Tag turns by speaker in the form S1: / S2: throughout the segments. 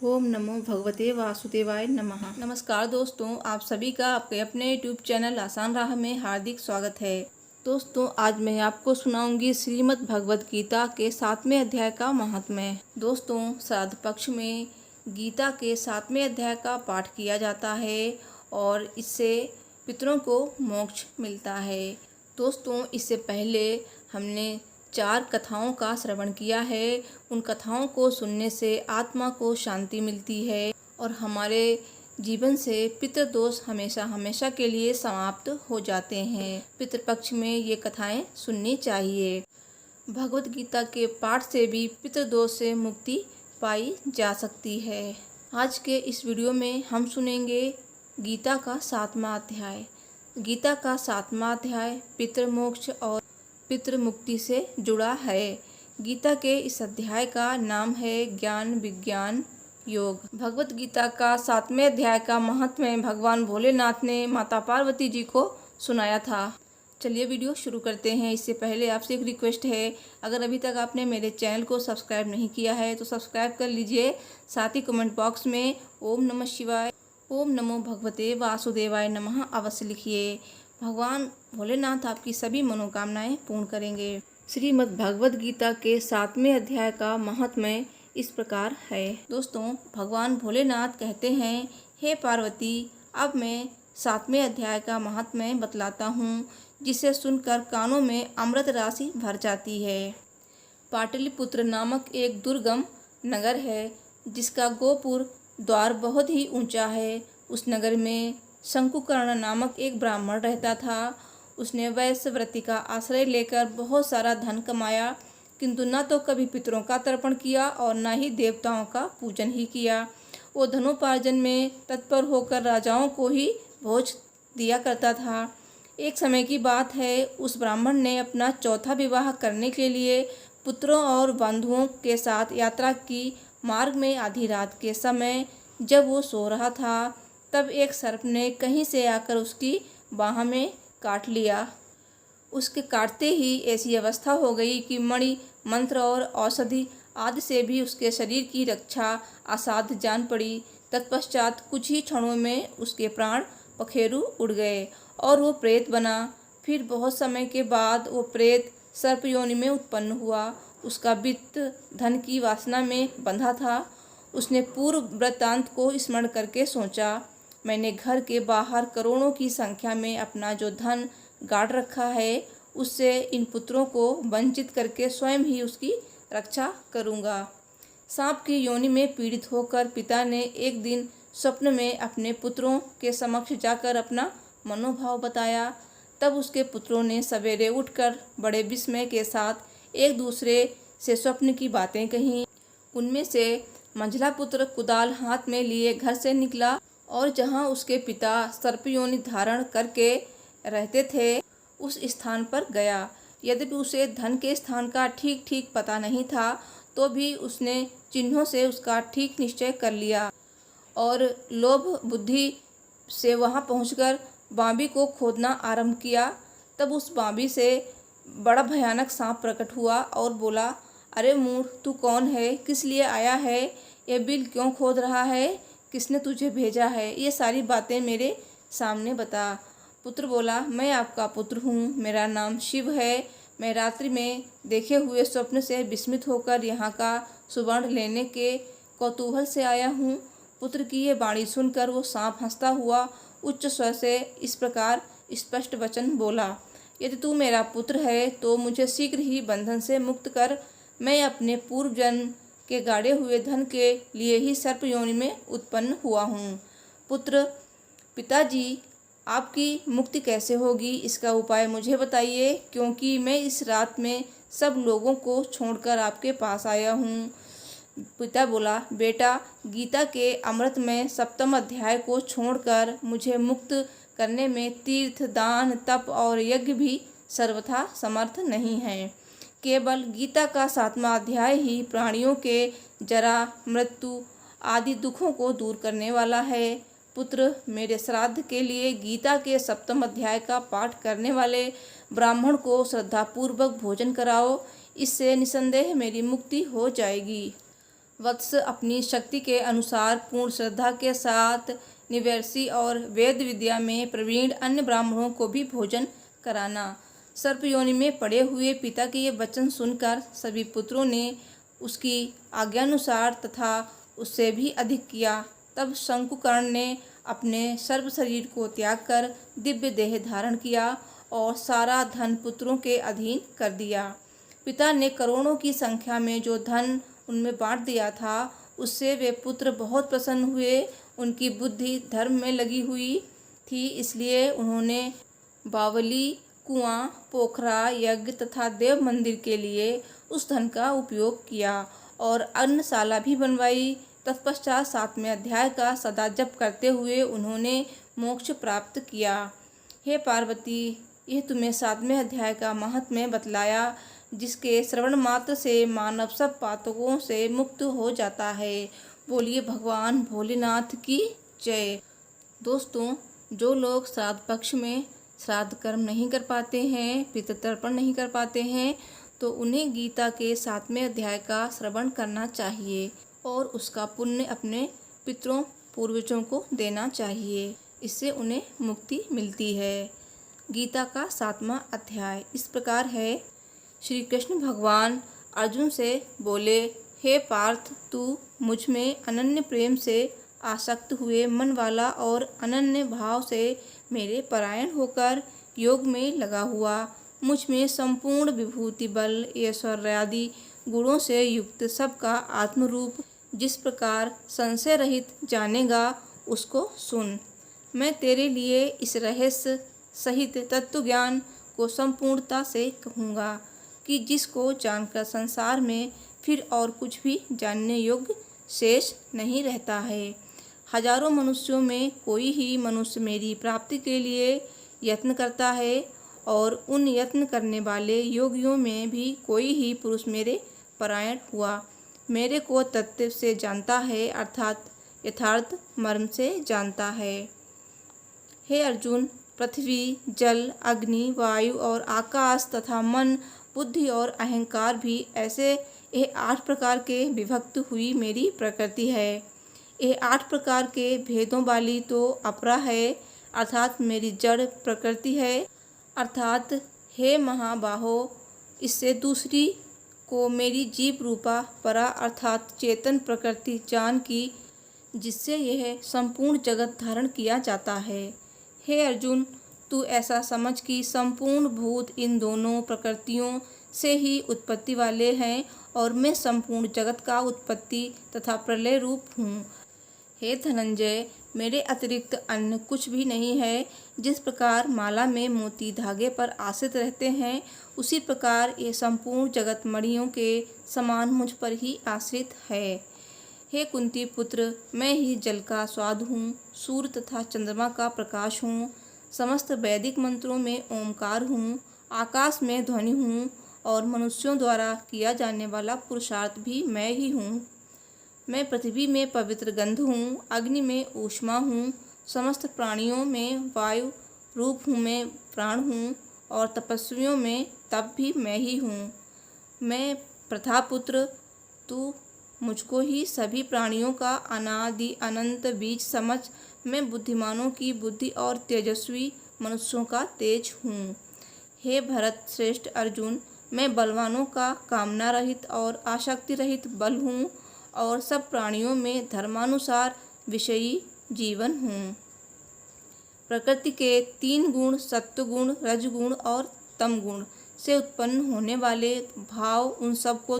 S1: ओम नमो भगवते वासुदेवाय नमः। नमस्कार दोस्तों, आप सभी का आपके अपने यूट्यूब चैनल आसान राह में हार्दिक स्वागत है। दोस्तों, आज मैं आपको सुनाऊंगी श्रीमद् भगवत गीता के 7वें अध्याय का महात्म्य। दोस्तों, श्राद्ध पक्ष में गीता के 7वें अध्याय का पाठ किया जाता है और इससे पितरों को मोक्ष मिलता है। दोस्तों, इससे पहले हमने 4 कथाओं का श्रवण किया है। उन कथाओं को सुनने से आत्मा को शांति मिलती है और हमारे जीवन से पितृदोष हमेशा हमेशा के लिए समाप्त हो जाते हैं। पितृपक्ष में ये कथाएं सुननी चाहिए। भगवत गीता के पाठ से भी पितृदोष से मुक्ति पाई जा सकती है। आज के इस वीडियो में हम सुनेंगे गीता का 7वां अध्याय। गीता का 7वां अध्याय पितृमोक्ष और पितृ मुक्ति से जुड़ा है। गीता के इस अध्याय का नाम है ज्ञान विज्ञान योग। भगवत गीता का 7वें अध्याय का महात्म्य भगवान भोलेनाथ ने माता पार्वती जी को सुनाया था। चलिए वीडियो शुरू करते हैं। इससे पहले आपसे एक रिक्वेस्ट है, अगर अभी तक आपने मेरे चैनल को सब्सक्राइब नहीं किया है तो सब्सक्राइब कर लीजिए। साथ ही कमेंट बॉक्स में ओम नमः शिवाय, ओम नमो भगवते वासुदेवाय नमः अवश्य लिखिए। भगवान भोलेनाथ आपकी सभी मनोकामनाएं पूर्ण करेंगे। श्रीमद् भगवद गीता के 7वें अध्याय का महात्म्य इस प्रकार है। दोस्तों, भगवान भोलेनाथ कहते हैं, हे पार्वती, अब मैं 7वें अध्याय का महात्म्य बतलाता हूँ, जिसे सुनकर कानों में अमृत राशि भर जाती है। पाटलिपुत्र नामक एक दुर्गम नगर है, जिसका गोपुर द्वार बहुत ही ऊंचा है। उस नगर में शंकुकर्ण नामक एक ब्राह्मण रहता था। उसने वैश्यव्रती का आश्रय लेकर बहुत सारा धन कमाया, किंतु न तो कभी पितरों का तर्पण किया और न ही देवताओं का पूजन ही किया। वो धनोपार्जन में तत्पर होकर राजाओं को ही भोज दिया करता था। एक समय की बात है, उस ब्राह्मण ने अपना चौथा विवाह करने के लिए पुत्रों और बंधुओं के साथ यात्रा की। मार्ग में आधी रात के समय जब वो सो रहा था, तब एक सर्प ने कहीं से आकर उसकी बाह में काट लिया। उसके काटते ही ऐसी अवस्था हो गई कि मणि, मंत्र और औषधि आदि से भी उसके शरीर की रक्षा असाध्य जान पड़ी। तत्पश्चात कुछ ही क्षणों में उसके प्राण पखेरु उड़ गए और वो प्रेत बना। फिर बहुत समय के बाद वो प्रेत सर्प योनि में उत्पन्न हुआ। उसका वित्त धन की वासना में बंधा था। उसने पूर्व वृत्तांत को स्मरण करके सोचा, मैंने घर के बाहर करोड़ों की संख्या में अपना जो धन गाड़ रखा है, उससे इन पुत्रों को वंचित करके स्वयं ही उसकी रक्षा करूँगा। सांप की योनि में पीड़ित होकर पिता ने एक दिन स्वप्न में अपने पुत्रों के समक्ष जाकर अपना मनोभाव बताया। तब उसके पुत्रों ने सवेरे उठकर बड़े विस्मय के साथ एक दूसरे से स्वप्न की बातें कहीं। उनमें से मंझला पुत्र कुदाल हाथ में लिए घर से निकला और जहाँ उसके पिता सर्पयोनि धारण करके रहते थे, उस स्थान पर गया। यद्यपि उसे धन के स्थान का ठीक ठीक पता नहीं था, तो भी उसने चिन्हों से उसका ठीक निश्चय कर लिया और लोभ बुद्धि से वहाँ पहुंचकर बांबी को खोदना आरंभ किया। तब उस बांबी से बड़ा भयानक सांप प्रकट हुआ और बोला, अरे मूर्ख, तू कौन है? किस लिए आया है? यह बिल क्यों खोद रहा है? किसने तुझे भेजा है? ये सारी बातें मेरे सामने बता। पुत्र बोला, मैं आपका पुत्र हूँ, मेरा नाम शिव है। मैं रात्रि में देखे हुए स्वप्न से विस्मित होकर यहाँ का सुवर्ण लेने के कौतूहल से आया हूँ। पुत्र की ये वाणी सुनकर वो सांप हंसता हुआ उच्च स्वर से इस प्रकार स्पष्ट वचन बोला, यदि तू मेरा पुत्र है तो मुझे शीघ्र ही बंधन से मुक्त कर। मैं अपने पूर्व जन्म के गाड़े हुए धन के लिए ही सर्प योनि में उत्पन्न हुआ हूँ। पुत्र, पिताजी, आपकी मुक्ति कैसे होगी, इसका उपाय मुझे बताइए, क्योंकि मैं इस रात में सब लोगों को छोड़कर आपके पास आया हूँ। पिता बोला, बेटा, गीता के अमृत में 7वें अध्याय को छोड़कर मुझे मुक्त करने में तीर्थ, दान, तप और यज्ञ भी सर्वथा समर्थ नहीं है। केवल गीता का 7वां अध्याय ही प्राणियों के जरा, मृत्यु आदि दुखों को दूर करने वाला है। पुत्र, मेरे श्राद्ध के लिए गीता के 7वें अध्याय का पाठ करने वाले ब्राह्मण को श्रद्धापूर्वक भोजन कराओ। इससे निसंदेह मेरी मुक्ति हो जाएगी। वत्स अपनी शक्ति के अनुसार पूर्ण श्रद्धा के साथ निवर्षी और वेद विद्या में प्रवीण अन्य ब्राह्मणों को भी भोजन कराना। सर्प योनि में पड़े हुए पिता के ये वचन सुनकर सभी पुत्रों ने उसकी आज्ञानुसार तथा उससे भी अधिक किया। तब शंकुकर्ण ने अपने सर्व शरीर को त्याग कर दिव्य देह धारण किया और सारा धन पुत्रों के अधीन कर दिया। पिता ने करोड़ों की संख्या में जो धन उनमें बांट दिया था, उससे वे पुत्र बहुत प्रसन्न हुए। उनकी बुद्धि धर्म में लगी हुई थी, इसलिए उन्होंने बावली, कुआं, पोखरा, यज्ञ तथा देव मंदिर के लिए उस धन का उपयोग किया और अन्नशाला भी बनवाई। तत्पश्चात 7वें अध्याय का सदा जप करते हुए उन्होंने मोक्ष प्राप्त किया। हे पार्वती, यह तुम्हें 7वें अध्याय का महात्म्य बतलाया, जिसके श्रवण मात्र से मानव सब पातकों से मुक्त हो जाता है। बोलिए भगवान भोलेनाथ की जय। दोस्तों, जो लोग श्राद्ध पक्ष में श्राद्ध कर्म नहीं कर पाते हैं, पितृतर्पण नहीं कर पाते हैं, तो उन्हें गीता के 7वें अध्याय का श्रवण करना चाहिए और उसका पुण्य अपने पितरों पूर्वजों को देना चाहिए। इससे उन्हें मुक्ति मिलती है। गीता का 7वां अध्याय इस प्रकार है। श्री कृष्ण भगवान अर्जुन से बोले, हे पार्थ, तू मुझ में अनन्य प्रेम से आसक्त हुए मन वाला और अनन्य भाव से मेरे परायण होकर योग में लगा हुआ, मुझ में संपूर्ण विभूति बल ऐश्वर्यादि गुणों से युक्त सबका आत्मरूप जिस प्रकार संशय रहित जानेगा, उसको सुन। मैं तेरे लिए इस रहस्य सहित तत्व ज्ञान को संपूर्णता से कहूँगा कि जिसको जानकर संसार में फिर और कुछ भी जानने योग्य शेष नहीं रहता है। हजारों मनुष्यों में कोई ही मनुष्य मेरी प्राप्ति के लिए यत्न करता है और उन यत्न करने वाले योगियों में भी कोई ही पुरुष मेरे परायण हुआ मेरे को तत्व से जानता है, अर्थात यथार्थ मर्म से जानता है। हे अर्जुन, पृथ्वी, जल, अग्नि, वायु और आकाश तथा मन, बुद्धि और अहंकार भी ऐसे ये 8 प्रकार के विभक्त हुई मेरी प्रकृति है। ये 8 प्रकार के भेदों वाली तो अपरा है, अर्थात मेरी जड़ प्रकृति है। अर्थात हे महाबाहो, इससे दूसरी को मेरी जीव रूपा परा अर्थात चेतन प्रकृति जान की, जिससे यह संपूर्ण जगत धारण किया जाता है। हे अर्जुन, तू ऐसा समझ कि संपूर्ण भूत इन दोनों प्रकृतियों से ही उत्पत्ति वाले हैं और मैं संपूर्ण जगत का उत्पत्ति तथा प्रलय रूप हूँ। हे धनंजय, मेरे अतिरिक्त अन्य कुछ भी नहीं है। जिस प्रकार माला में मोती धागे पर आश्रित रहते हैं, उसी प्रकार ये संपूर्ण जगत मणियों के समान मुझ पर ही आश्रित है। हे कुंती पुत्र, मैं ही जल का स्वाद हूँ, सूर्य तथा चंद्रमा का प्रकाश हूँ, समस्त वैदिक मंत्रों में ओमकार हूँ, आकाश में ध्वनि हूँ और मनुष्यों द्वारा किया जाने वाला पुरुषार्थ भी मैं ही हूँ। मैं पृथ्वी में पवित्र गंध हूँ, अग्नि में ऊष्मा हूँ, समस्त प्राणियों में वायु रूप हूँ, मैं प्राण हूँ और तपस्वियों में तप भी मैं ही हूँ। मैं प्रथापुत्र, तू मुझको ही सभी प्राणियों का अनादि अनंत बीज समझ। मैं बुद्धिमानों की बुद्धि और तेजस्वी मनुष्यों का तेज हूँ। हे भरत श्रेष्ठ अर्जुन, मैं बलवानों का कामना रहित और आसक्ति रहित बल हूँ और सब प्राणियों में धर्मानुसार विषयी जीवन हूँ। प्रकृति के 3 गुण सत्वगुण, रजगुण और तमगुण से उत्पन्न होने वाले भाव, उन सब को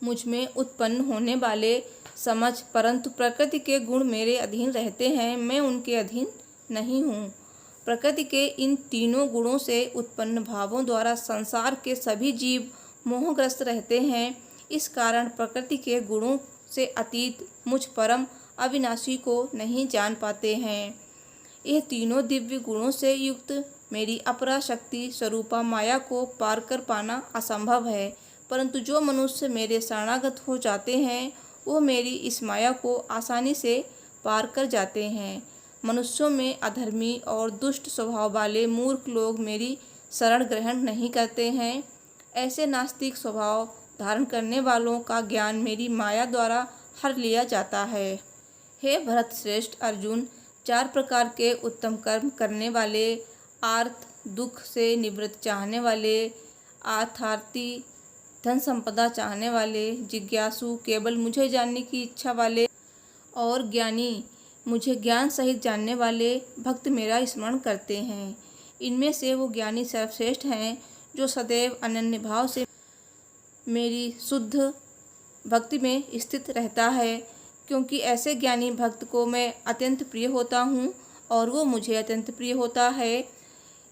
S1: मुझ में उत्पन्न होने वाले समझ, परंतु प्रकृति के गुण मेरे अधीन रहते हैं, मैं उनके अधीन नहीं हूँ। प्रकृति के इन तीनों गुणों से उत्पन्न भावों द्वारा संसार के सभी जीव मोहग्रस्त रहते हैं। इस कारण प्रकृति के गुणों से अतीत मुझ परम अविनाशी को नहीं जान पाते हैं। यह तीनों दिव्य गुणों से युक्त मेरी अपरा शक्ति स्वरूपा माया को पार कर पाना असंभव है, परंतु जो मनुष्य मेरे शरणागत हो जाते हैं, वो मेरी इस माया को आसानी से पार कर जाते हैं। मनुष्यों में अधर्मी और दुष्ट स्वभाव वाले मूर्ख लोग मेरी शरण ग्रहण नहीं करते हैं। ऐसे नास्तिक स्वभाव धारण करने वालों का ज्ञान मेरी माया द्वारा हर लिया जाता है। हे भरत श्रेष्ठ अर्जुन, 4 प्रकार के उत्तम कर्म करने वाले, आर्त दुख से निवृत्त चाहने वाले, आर्थार्थी धन संपदा चाहने वाले, जिज्ञासु केवल मुझे जानने की इच्छा वाले और ज्ञानी मुझे ज्ञान सहित जानने वाले भक्त मेरा स्मरण करते हैं। इनमें से वो ज्ञानी सर्वश्रेष्ठ हैं जो सदैव अनन्य भाव से मेरी शुद्ध भक्ति में स्थित रहता है, क्योंकि ऐसे ज्ञानी भक्त को मैं अत्यंत प्रिय होता हूँ और वो मुझे अत्यंत प्रिय होता है।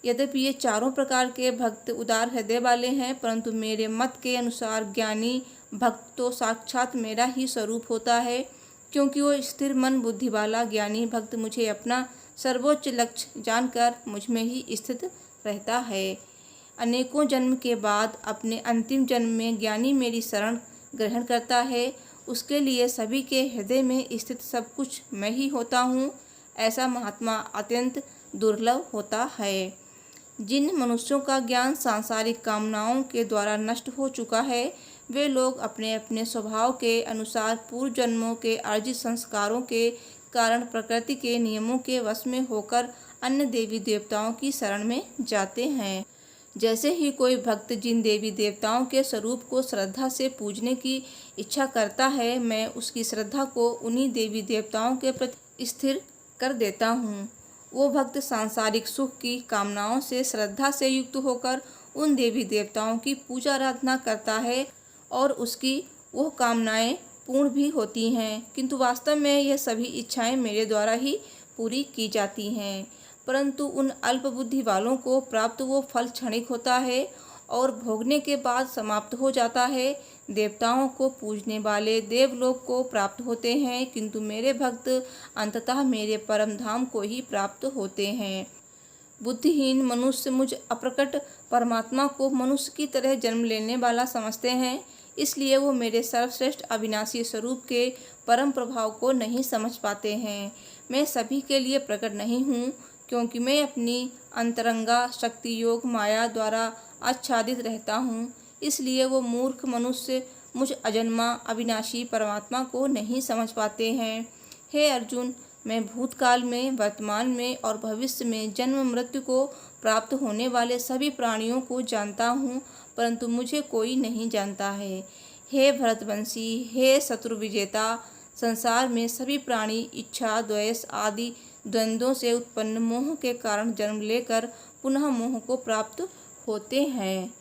S1: यद्यपि ये चारों प्रकार के भक्त उदार हृदय वाले हैं, परंतु मेरे मत के अनुसार ज्ञानी भक्त तो साक्षात मेरा ही स्वरूप होता है, क्योंकि वो स्थिर मन बुद्धि वाला ज्ञानी भक्त मुझे अपना सर्वोच्च लक्ष्य जानकर मुझ में ही स्थित रहता है। अनेकों जन्म के बाद अपने अंतिम जन्म में ज्ञानी मेरी शरण ग्रहण करता है। उसके लिए सभी के हृदय में स्थित सब कुछ मैं ही होता हूँ। ऐसा महात्मा अत्यंत दुर्लभ होता है। जिन मनुष्यों का ज्ञान सांसारिक कामनाओं के द्वारा नष्ट हो चुका है, वे लोग अपने अपने स्वभाव के अनुसार पूर्व जन्मों के अर्जित संस्कारों के कारण प्रकृति के नियमों के वश में होकर अन्य देवी देवताओं की शरण में जाते हैं। जैसे ही कोई भक्त जिन देवी देवताओं के स्वरूप को श्रद्धा से पूजने की इच्छा करता है, मैं उसकी श्रद्धा को उन्हीं देवी देवताओं के प्रति स्थिर कर देता हूँ। वो भक्त सांसारिक सुख की कामनाओं से श्रद्धा से युक्त होकर उन देवी देवताओं की पूजा आराधना करता है और उसकी वो कामनाएं पूर्ण भी होती हैं, किंतु वास्तव में यह सभी इच्छाएं मेरे द्वारा ही पूरी की जाती हैं। परंतु उन अल्प बुद्धि वालों को प्राप्त वो फल क्षणिक होता है और भोगने के बाद समाप्त हो जाता है। देवताओं को पूजने वाले देवलोक को प्राप्त होते हैं, किंतु मेरे भक्त अंततः मेरे परम धाम को ही प्राप्त होते हैं। बुद्धिहीन मनुष्य मुझ अप्रकट परमात्मा को मनुष्य की तरह जन्म लेने वाला समझते हैं, इसलिए वो मेरे सर्वश्रेष्ठ अविनाशी स्वरूप के परम प्रभाव को नहीं समझ पाते हैं। मैं सभी के लिए प्रकट नहीं हूँ, क्योंकि मैं अपनी अंतरंगा शक्ति योग माया द्वारा आच्छादित रहता हूँ। इसलिए वो मूर्ख मनुष्य मुझ अजन्मा अविनाशी परमात्मा को नहीं समझ पाते हैं। हे अर्जुन, मैं भूतकाल में, वर्तमान में और भविष्य में जन्म मृत्यु को प्राप्त होने वाले सभी प्राणियों को जानता हूँ, परंतु मुझे कोई नहीं जानता है। हे भरतवंशी, हे शत्रु विजेता, संसार में सभी प्राणी इच्छा द्वेष आदि द्वंद्वों से उत्पन्न मोह के कारण जन्म लेकर पुनः मोह को प्राप्त होते हैं,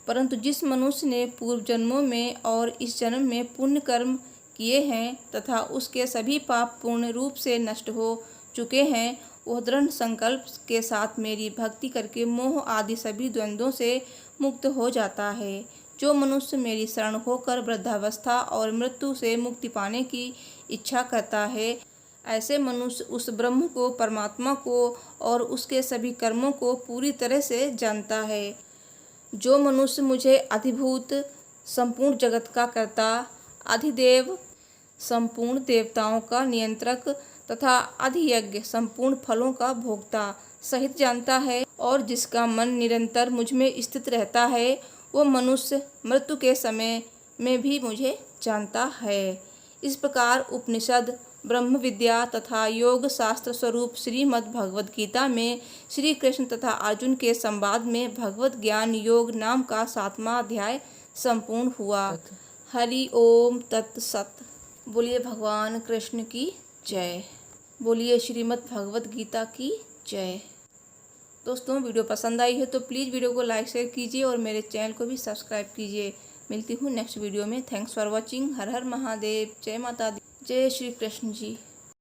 S1: परंतु जिस मनुष्य ने पूर्व जन्मों में और इस जन्म में पुण्य कर्म किए हैं तथा उसके सभी पाप पूर्ण रूप से नष्ट हो चुके हैं, वह दृढ़ संकल्प के साथ मेरी भक्ति करके मोह आदि सभी द्वंद्वों से मुक्त हो जाता है। जो मनुष्य मेरी शरण होकर वृद्धावस्था और मृत्यु से मुक्ति पाने की इच्छा करता है, ऐसे मनुष्य उस ब्रह्म को, परमात्मा को और उसके सभी कर्मों को पूरी तरह से जानता है। जो मनुष्य मुझे अधिभूत, संपूर्ण जगत का कर्ता, अधिदेव, संपूर्ण देवताओं का नियंत्रक तथा अधियज्ञ, संपूर्ण फलों का भोक्ता सहित जानता है और जिसका मन निरंतर मुझ में स्थित रहता है, वो मनुष्य मृत्यु के समय में भी मुझे जानता है। इस प्रकार उपनिषद, ब्रह्म विद्या तथा योग शास्त्र स्वरूप श्रीमद् भगवद गीता में श्री कृष्ण तथा अर्जुन के संवाद में भगवत ज्ञान योग नाम का 7वां अध्याय संपूर्ण हुआ। हरि ओम तत्सत। बोलिए भगवान कृष्ण की जय। बोलिए श्रीमद् भगवद गीता की जय। दोस्तों, वीडियो पसंद आई है तो प्लीज़ वीडियो को लाइक शेयर कीजिए और मेरे चैनल को भी सब्सक्राइब कीजिए। मिलती हूँ नेक्स्ट वीडियो में। Thanks for watching. हर हर महादेव। जय माता दी। जय श्री कृष्ण जी।